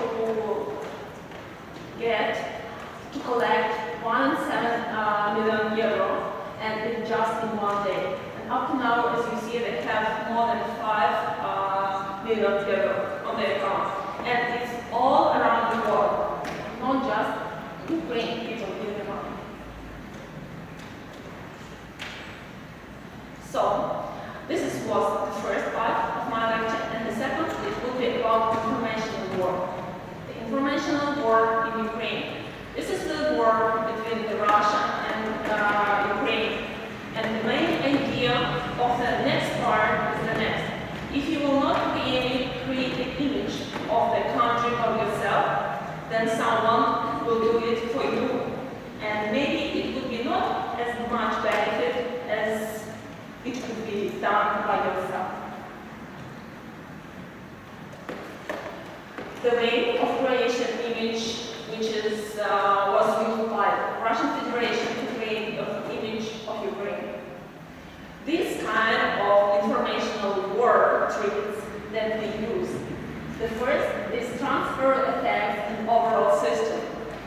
collect 1.7 million euro, and it just in one day. And up to now, as you see, they have more than 5 million euro on their account. And it's all around the world, not just Ukraine people giving the money. So, this was the first part of my lecture, and the second it will be about informational war. The informational war in Ukraine. This is the war between Russia and Ukraine. And the main idea of the next part is the next. If you will not create the image of the country of yourself, then someone will do it for you. And maybe it would be not as much benefit as it could be done by yourself. The way of creation image which is, was used by the Russian Federation to create an image of Ukraine. This kind of informational war tricks that they use. The first is transfer effect and overall system.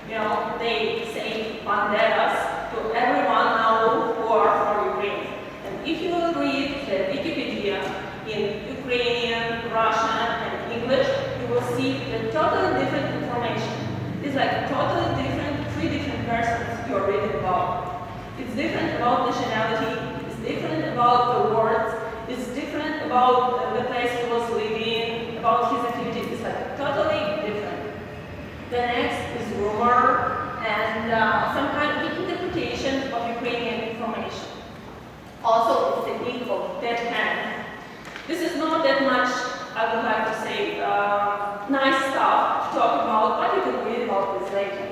You know, they say banderas to everyone now who are for Ukraine. And if you will read the Wikipedia in Ukrainian, Russian, and English, you will see the totally different information. It's like totally different, 3 different persons you are reading about. It's different about nationality, it's different about the words, it's different about the place he was living, about his activity. It's like totally different. The next is rumor and some kind of interpretation of Ukrainian information. Also, it's technique of dead hand. This is not that much, I would like to say, nice stuff to talk about, but you can read about this later.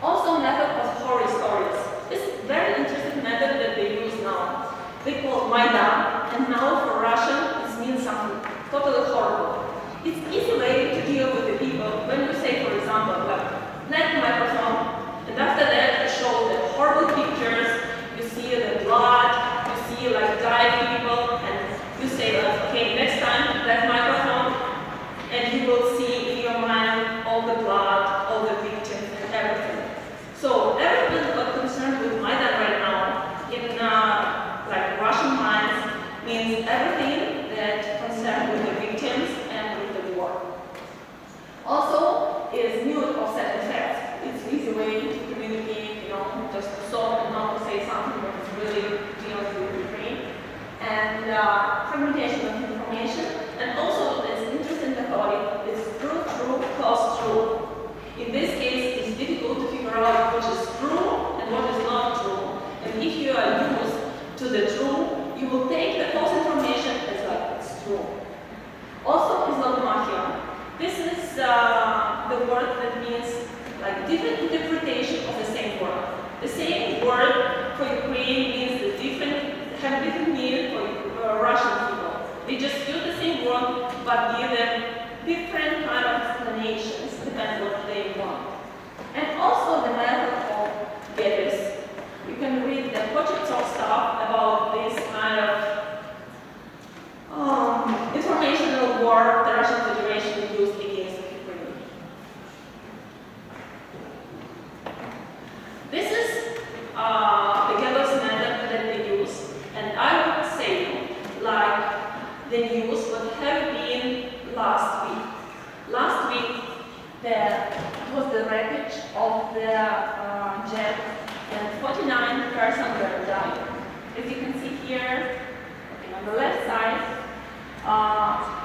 Also, method of horror stories. This is a very interesting method that they use now. They call it Maidan, and now for Russian, this means something totally horrible. It's easy way to deal with the people when you say, for example, like, net microphone, and after that you show the horrible pictures, you see the blood, you see like dying people, and you see say like, okay, next time that microphone, and you will see in your mind all the blood, all the victims, and everything. So everything what concerned with Maidan right now in like Russian minds means everything that concerned with the victims and with the war. Also is mute offset effects. It's an easy way to communicate, you know, just to solve and not to say something that is really dealing with Ukraine. And fragmentation of information. And also it's interesting to call it is true, plus true. In this case, it's difficult to figure out what is true and what is not true. And if you are used to the true, you will take the false information as like it's true. Also, Islamomachia. This is the word that means like different interpretation of the same word. The same word for Ukraine means the have different meaning for Russian people. They just use the same word but give them different kind of explanations depending on what they want. And also the method of Geddes. You can read the projects of stuff about this kind of informational war the Russian Federation used against Ukraine. This is the Geddes method that they use, and I would say like the news would have been last week. Last week, it was the wreckage of the jet, and 49 persons were died. As you can see here, on the left side,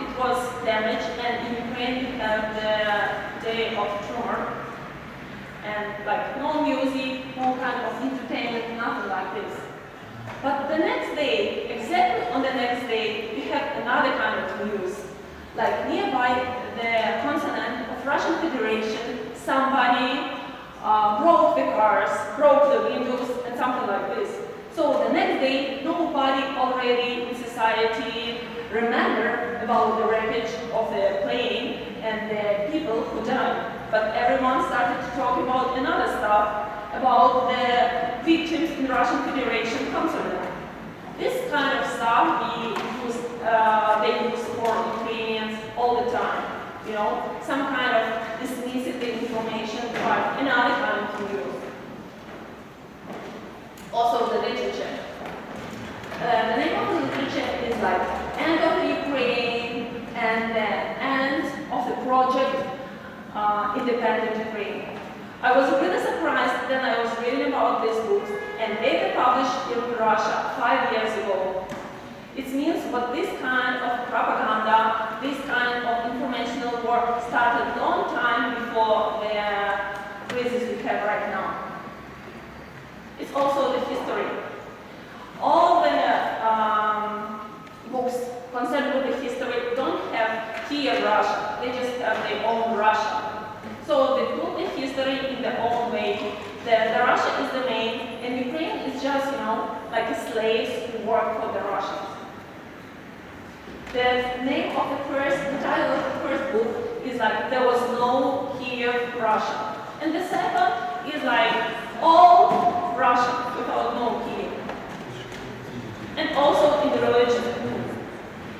it was damaged, and in Ukraine we have the Day of Tremor, and like no music, no kind of entertainment, nothing like this. But the next day, exactly on the next day, we have another kind of news. Like nearby the consonant of Russian Federation, somebody broke the cars, broke the windows, and something like this. So the next day, nobody already in society remember about the wreckage of the plane and the people who died. But everyone started to talk about another stuff, about the victims in Russian Federation consonant. This kind of stuff they use for Ukrainians all the time. You know, some kind of dismissive information, but another kind of news. Also the literature. The name of the literature is like End of the Ukraine and the End of the Project Independent Ukraine. I was really surprised when I was reading about these books, and they were published in Russia 5 years ago. It means what this kind of propaganda, this kind of informational war started a long time before the crisis we have right now. It's also the history. All the books concerned with the history don't have here Russia, they just have their own Russia. So they put the history in their own way. The Russia is the main, and Ukraine is just, you know, like a slaves who work for the Russians. The name of the title of the first book is like, There Was No Kiev, Russia. And the second is like, All Russia without no Kiev. And also in the religion.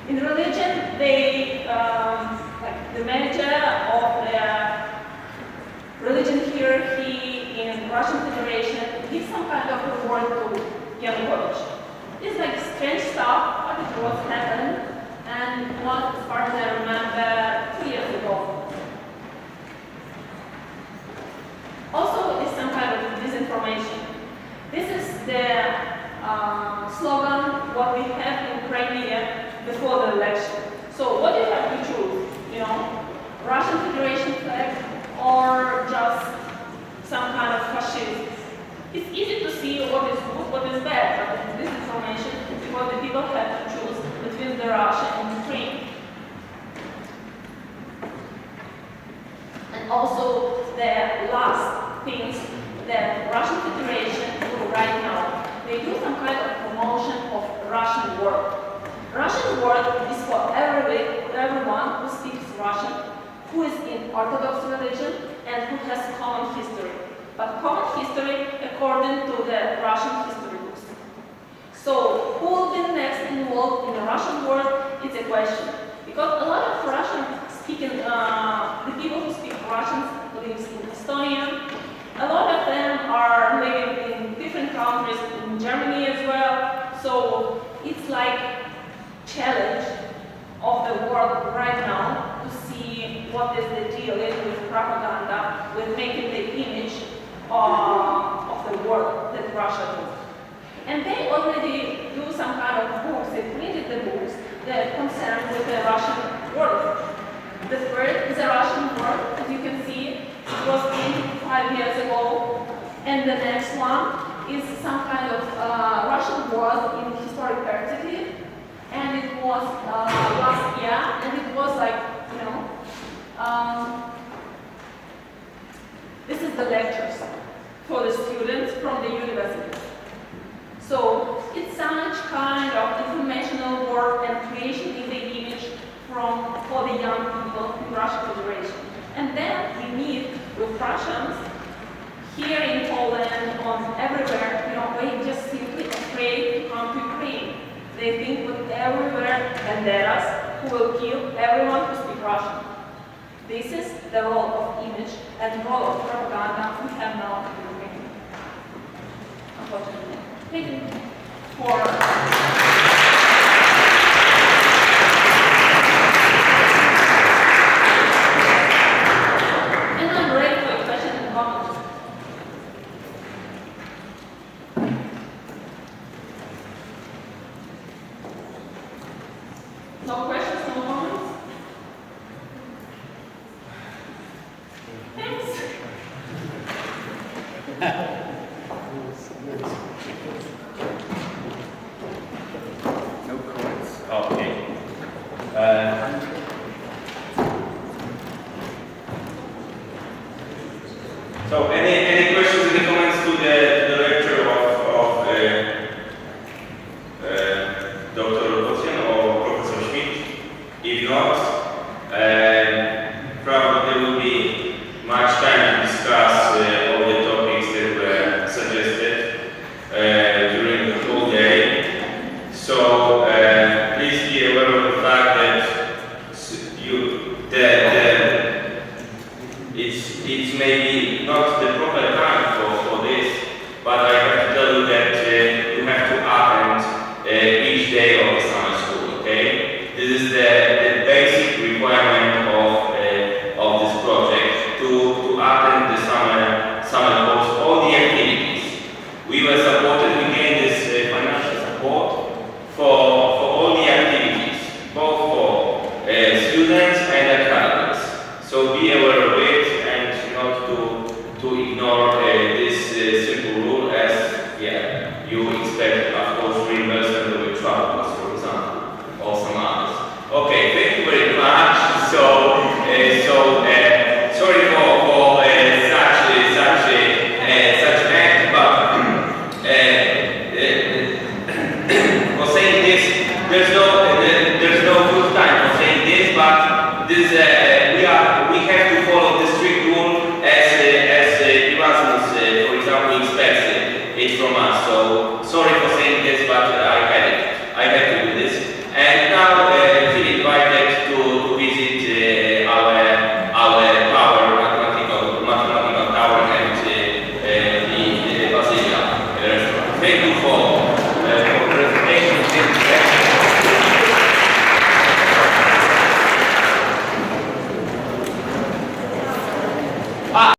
In religion, they, like the manager of the religion hierarchy in Russian Federation gives some kind of reward to Yanukovych. It's like strange stuff, but it was happened. And not as far as I remember 2 years ago. Also, it's some kind of disinformation. This is the slogan what we have in Crimea before the election. So what do you have to choose? You know, Russian Federation flag or just some kind of fascism? It's easy to see what is good, what is bad, but disinformation is what the people have to choose between the Russia and Ukraine. And also the last things that Russian Federation do right now, they do some kind of promotion of Russian word. Russian word is for everyone who speaks Russian, who is in Orthodox religion, and who has common history. But common history according to the Russian history books. So, who will be next involved in the Russian world question. Because a lot of Russian-speaking, the people who speak Russian live in Estonia. A lot of them are living in different countries, in Germany as well. So it's like challenge of the world right now to see what is the deal with propaganda, with making the image of the world that Russia does. And they already do some kind of books, they printed the books that concern with the Russian world. The first is a Russian world, as you can see, it was printed 5 years ago. And the next one is some kind of Russian world in historic perspective. And it was last year, and it was like, you know, this is the lectures for the students from the universities. So it's such kind of informational work and creation in the image for the young people in Russian Federation. And then we meet with Russians here in Poland, on everywhere, you know, they just simply afraid to come to Ukraine. They think with everywhere banderas who will kill everyone who speaks Russian. This is the role of image and role of propaganda we have now in Ukraine. Unfortunately. Thank you for no questions, no comments? Thanks. No comments. Okay. So any questions, any comments to the lecture of Dr. Lopatian or Professor Schmidt? If not, probably there will be much time to discuss all the topics that were suggested during the whole day. So please be aware of the fact that it's maybe not the proper time for this, but I have to tell you that you have to attend each day of the summer school, okay? This is the